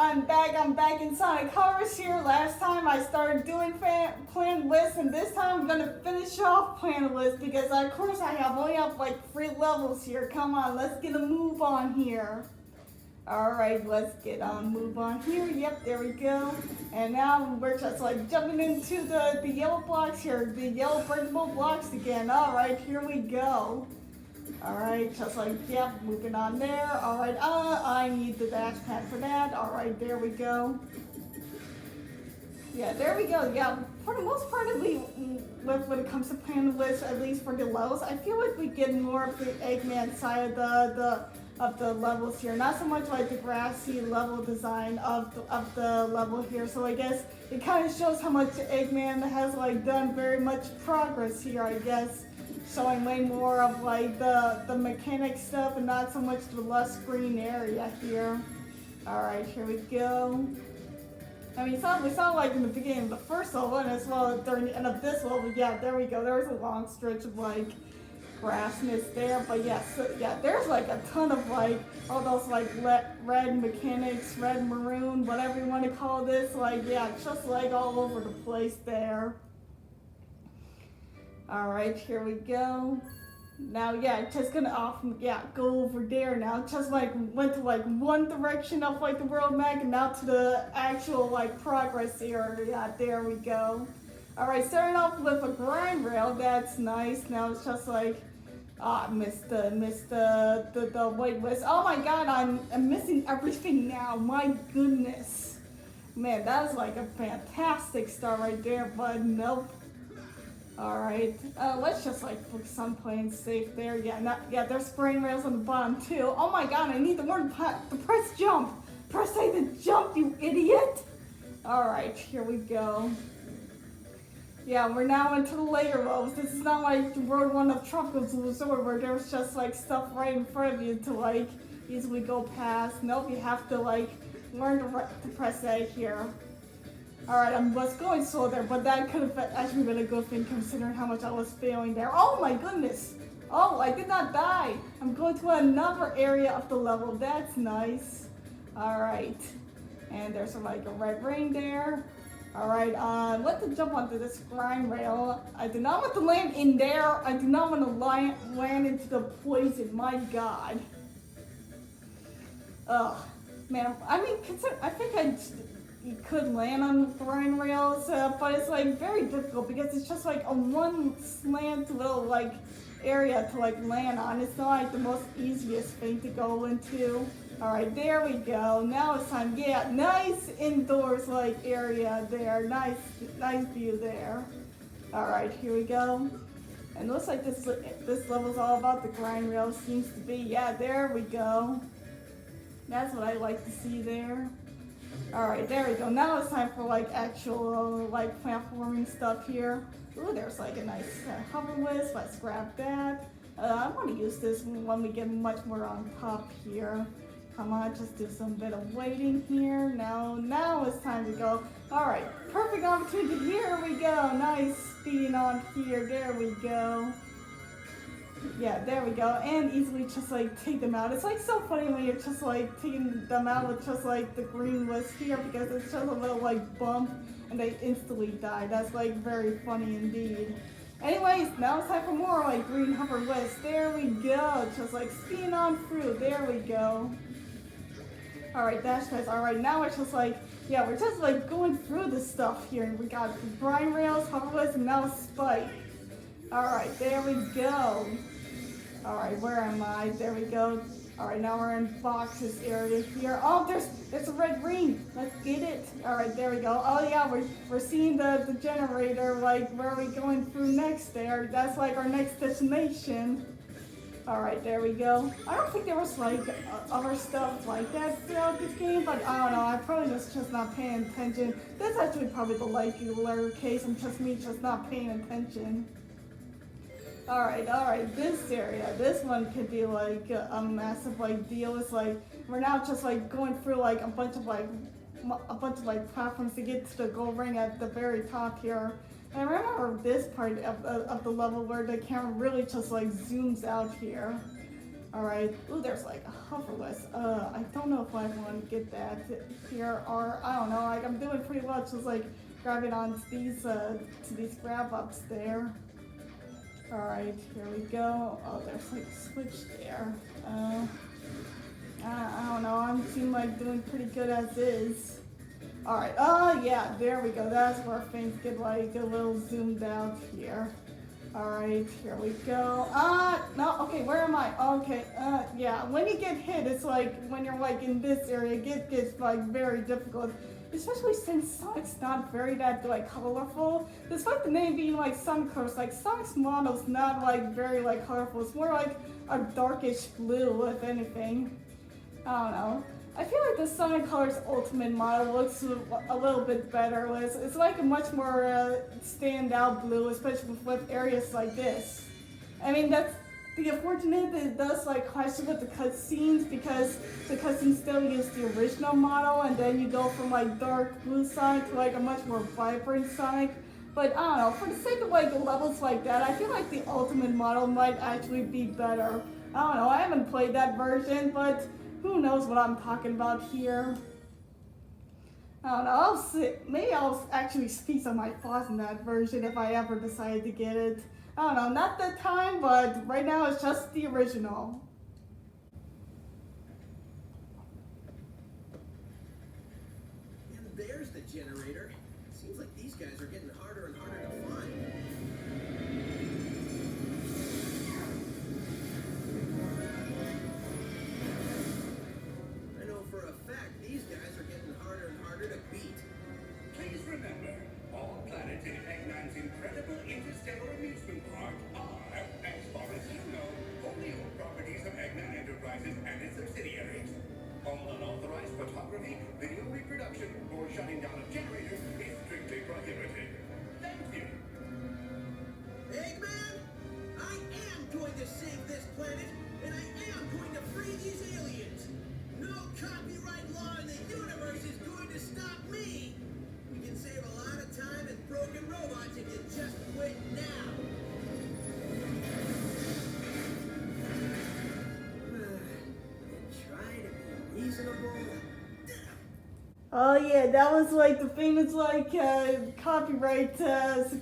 I'm back in Sonic Colors here. Last time I started doing Planet Wisp, and this time I'm gonna finish off Planet Wisp because of course I only have like 3 levels here. Come on, let's get a move on here. Alright, let's get on, move on here. Yep, there we go. And now we're just like jumping into the yellow blocks here, the yellow breakable blocks again. Alright, here we go. Alright, just like, yep, moving on there. Alright, I need the dash pad for that. Alright, there we go. Yeah, there we go. Yeah, for the most part, when it comes to Planet Wisp, at least for the levels, I feel like we get more of the Eggman side of the levels here. Not so much like the grassy level design of the level here. So I guess it kind of shows how much Eggman has like done very much progress here, I guess. Showing way more of like the mechanic stuff and not so much the lush green area here. Alright, here we go. I mean, we saw like in the beginning of the first level and as well during the end of this level. Yeah, there we go. There was a long stretch of like grassness there, but yeah, there's like a ton of like all those like red mechanics, red maroon, whatever you want to call this. Like yeah, just like all over the place there. Alright, here we go. Now, yeah, just gonna go over there now. Just like went to like one direction of like the world map and now to the actual like progress area. There we go. Alright, starting off with a grind rail. That's nice. Now it's just like, missed the white list. Oh my god, I'm missing everything now. My goodness. Man, that was like a fantastic start right there, but nope. Alright, let's just like focus on playing safe there. Yeah, there's spring rails on the bottom too. Oh my god, I need the word to press jump. Press A to jump, you idiot. Alright, here we go. Yeah, we're now into the later levels. This is not like the Road 1 of Tropical Resort where there's just like stuff right in front of you to like easily go past. Nope, you have to like learn to press A here. Alright, I was going slow there, but that could have actually been a good thing considering how much I was failing there. Oh my goodness! Oh, I did not die! I'm going to another area of the level. That's nice. Alright. And there's like a red ring there. Alright, let's jump onto this grind rail. I do not want to land in there. I do not want to land into the poison. My god. Ugh. Man, I mean, I think you could land on grind rails, but it's like very difficult because it's just like a one slant little like area to like land on. It's not like the most easiest thing to go into. Alright, there we go. Now it's time. Yeah, nice indoors like area there. Nice view there. Alright, here we go. And it looks like this level's all about the grind rail, seems to be. Yeah, there we go. That's what I like to see there. Alright, there we go. Now it's time for like actual like platforming stuff here. Ooh, there's like a nice hover wisp. Let's grab that. I want to use this when we get much more on top here. Come on, just do some bit of waiting here. Now it's time to go. Alright, perfect opportunity. Here we go. Nice speeding on here. There we go. Yeah, there we go, and easily just like take them out. It's like so funny when you're just like taking them out with just like the green wisp here because it's just a little like bump and they instantly die. That's like very funny indeed. Anyways, now it's time for more like green hover wisp. There we go, just like speeding on through. There we go. Alright, dash pads. Alright, now it's just like, yeah, we're just like going through this stuff here. We got grind rails, hover wisp, and now spike. Alright, there we go. Alright, where am I? There we go. Alright, now we're in boxes area here. Oh, there's a red ring. Let's get it. Alright, there we go. Oh yeah, we're seeing the generator, like where are we going through next there? That's like our next destination. Alright, there we go. I don't think there was like other stuff like that throughout this game, but I don't know, I probably just not paying attention. That's actually probably the likelier case. I'm just not paying attention. Alright, this area, this one could be like a massive like deal. It's like we're now just like going through like a bunch of platforms to get to the gold ring at the very top here. And I remember this part of the level where the camera really just like zooms out here. Alright. Ooh, there's like a hover wisp. I don't know if I want to get that here, or I don't know, like I'm doing pretty well just like grabbing onto to these grab ups there. Alright, here we go. Oh, there's like a switch there. I don't know, I seem like doing pretty good as is. Alright, oh yeah, there we go. That's where things get like a little zoomed out here. Alright, here we go. No, okay, where am I? Okay, yeah, when you get hit, it's like, when you're like in this area, it gets like very difficult. Especially since Sonic's not very that like colorful. Despite the name being like Sonic Colors, like Sonic's model's not like very like colorful. It's more like a darkish blue, if anything. I don't know. I feel like the Sonic Colors Ultimate model looks a little bit better. It's like a much more standout blue, especially with areas like this. I mean, that's the unfortunate that it does like clash with the cutscenes because the cutscenes still use the original model, and then you go from like dark blue Sonic to like a much more vibrant Sonic. But I don't know, for the sake of like levels like that, I feel like the Ultimate model might actually be better. I don't know, I haven't played that version, but who knows what I'm talking about here. I don't know, maybe I'll actually speak on my thoughts on that version if I ever decide to get it. I don't know, not that time, but right now it's just the original. And there's the generator. Seems like these guys are getting harder and harder to find. I know for a fact these guys are getting harder and harder to beat. Please remember, all planets in Eggman's incredible interstellar amusement park are, as far as you know, wholly owned properties of Eggman Enterprises and its subsidiaries. All unauthorized photography, video reproduction, or shutting down of generators is strictly prohibited. Thank you. Eggman, I am going to save this planet, and I am going to free these aliens. No copyright law in the universe is going to stop me. We can save a lot of time and broken robots if you just quit now. And try to be reasonable. Oh yeah, that was like the famous like copyright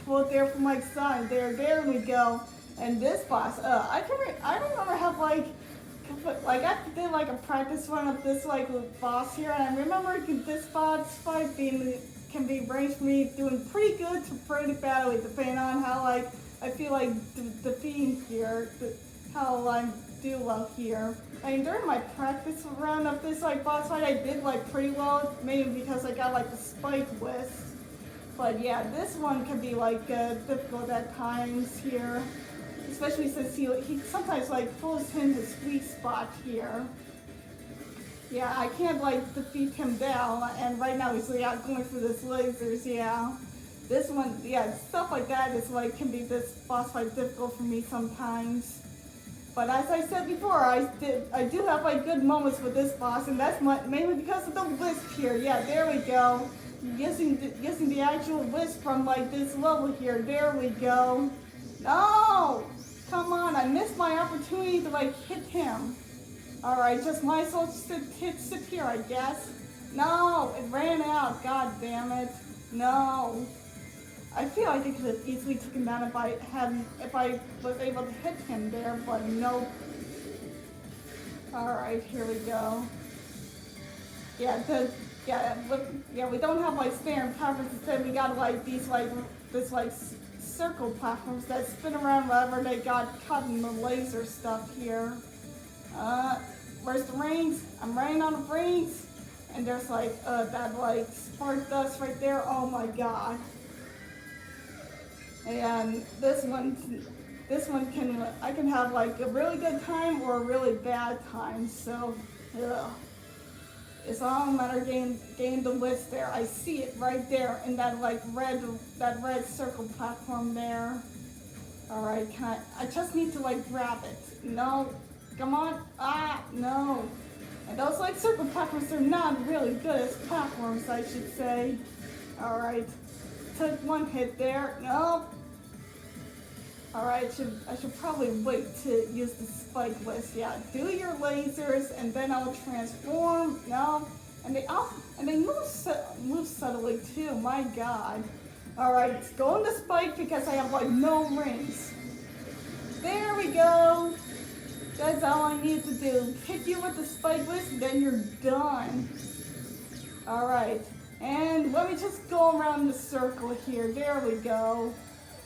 quote there from like Sonic. There we go. And this boss, I don't remember how like I did like a practice run of this like boss here, and I remember this boss fight can be ranged for me doing pretty good to pretty badly, depending on how like I feel like defeating here, how I do well here. I mean, during my practice run of this like boss fight, I did like pretty well, mainly because I got like the spike wisp. But yeah, this one can be like difficult at times here, especially since he sometimes like pulls in his sweet spot here. Yeah, I can't like defeat him down, and right now he's like going for this lasers. Yeah, this one, yeah, stuff like that is like can be this boss fight difficult for me sometimes. But as I said before, I do have like good moments with this boss, and that's mainly because of the wisp here. Yeah, there we go. Using the actual wisp from like this level here. There we go. No, come on! I missed my opportunity to like hit him. All right, just might as well sit here, I guess. No, it ran out. God damn it! No. I feel like I could have easily taken down if I was able to hit him there, but nope. Alright, here we go. Yeah, we don't have like standard platforms. Instead, we got like these like circle platforms that spin around wherever they got caught in the laser stuff here. Where's the rings? I'm running on the rings, and there's like that like spark dust right there. Oh my god. And this one I can have like a really good time or a really bad time. So, it's all a matter of getting the list there. I see it right there in that like red circle platform there. All right, I just need to like grab it. No, come on. No. And those like circle platforms are not really good as platforms, I should say. All right, took one hit there. Nope. Alright, I should probably wait to use the spike wisp. Yeah, do your lasers and then I'll transform. No, and they move subtly too. My God. Alright, go in the spike because I have like no rings. There we go. That's all I need to do. Hit you with the spike wisp, then you're done. Alright, and let me just go around the circle here. There we go.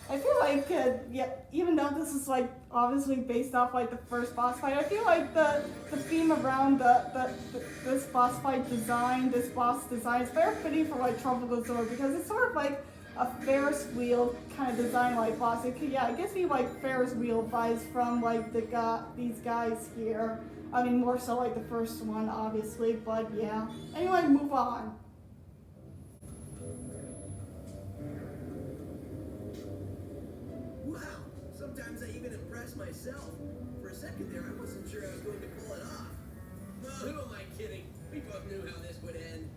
I feel like, yeah, even though this is like obviously based off like the first boss fight, I feel like the theme around this boss fight design, this boss design is very fitting for like Tropical Sword because it's sort of like a Ferris wheel kind of design like boss. It gives me like Ferris wheel vibes from like these guys here. I mean, more so like the first one, obviously, but yeah. Anyway, move on. Wow, sometimes I even impress myself. For a second there, I wasn't sure I was going to pull it off. Well, who am I kidding? We both knew how this would end.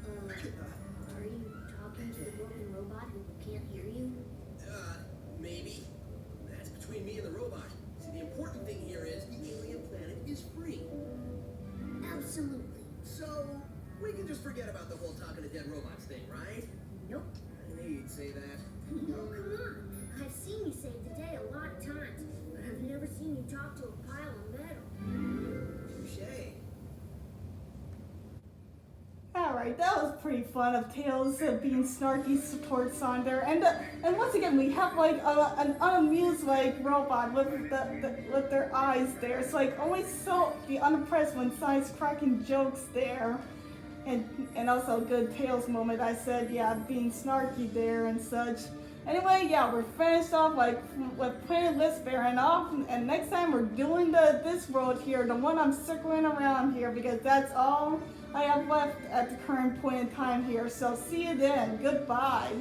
Are you talking to the broken robot who can't hear you? Maybe. That's between me and the robot. See, the important thing here is the alien planet is free. Absolutely. So, we can just forget about the whole talking to dead robots thing, right? Nope. I knew you'd say that. No, come on. I've seen you save the day a lot of times, but I've never seen you talk to a pile of metal. Touche. Alright, that was pretty fun of Tails being snarky towards Sonder. And once again, we have like an unamused like robot with with their eyes there. It's like always so be unimpressed when Sai's cracking jokes there. And also a good Tails moment, I said, yeah, being snarky there and such. Anyway, yeah, we're finished off like with Planet Wisp and off, and next time we're doing this world here, the one I'm circling around here, because that's all I have left at the current point in time here. So see you then. Goodbye.